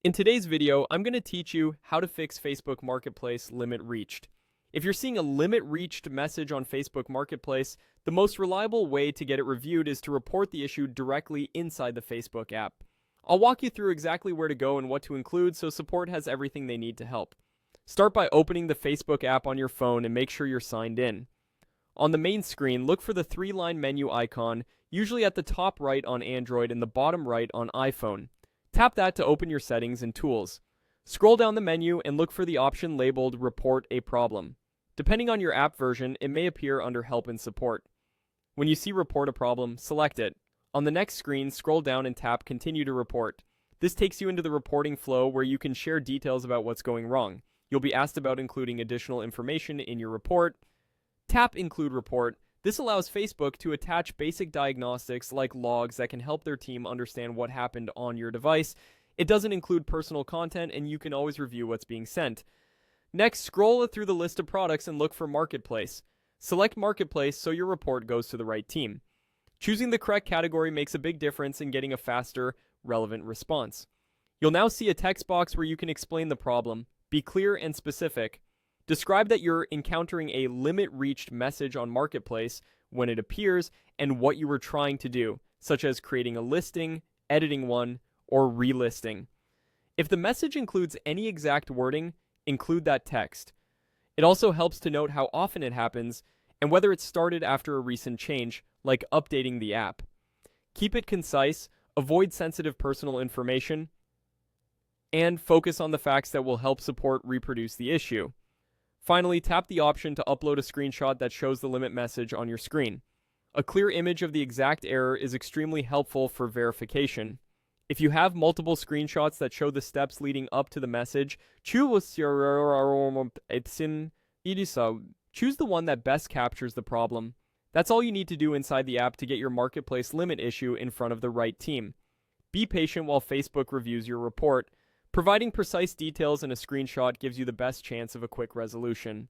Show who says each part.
Speaker 1: In today's video, I'm going to teach you how to fix Facebook Marketplace limit reached. If you're seeing a limit reached message on Facebook Marketplace, the most reliable way to get it reviewed is to report the issue directly inside the Facebook app. I'll walk you through exactly where to go and what to include so support has everything they need to help. Start by opening the Facebook app on your phone and make sure you're signed in. On the main screen, look for the three-line menu icon, usually at the top right on Android and the bottom right on iPhone. Tap that to open your settings and tools. Scroll down the menu and look for the option labeled Report a Problem. Depending on your app version, it may appear under Help and Support. When you see Report a Problem, select it. On the next screen, scroll down and tap Continue to Report. This takes you into the reporting flow where you can share details about what's going wrong. You'll be asked about including additional information in your report. Tap Include Report. This allows Facebook to attach basic diagnostics like logs that can help their team understand what happened on your device. It doesn't include personal content, and you can always review what's being sent. Next, scroll through the list of products and look for Marketplace. Select Marketplace so your report goes to the right team. Choosing the correct category makes a big difference in getting a faster, relevant response. You'll now see a text box where you can explain the problem. Be clear and specific. Describe that you're encountering a limit-reached message on Marketplace when it appears and what you were trying to do, such as creating a listing, editing one, or relisting. If the message includes any exact wording, include that text. It also helps to note how often it happens and whether it started after a recent change, like updating the app. Keep it concise, avoid sensitive personal information, and focus on the facts that will help support reproduce the issue. Finally, tap the option to upload a screenshot that shows the limit message on your screen. A clear image of the exact error is extremely helpful for verification. If you have multiple screenshots that show the steps leading up to the message, choose the one that best captures the problem. That's all you need to do inside the app to get your Marketplace limit issue in front of the right team. Be patient while Facebook reviews your report. Providing precise details in a screenshot gives you the best chance of a quick resolution.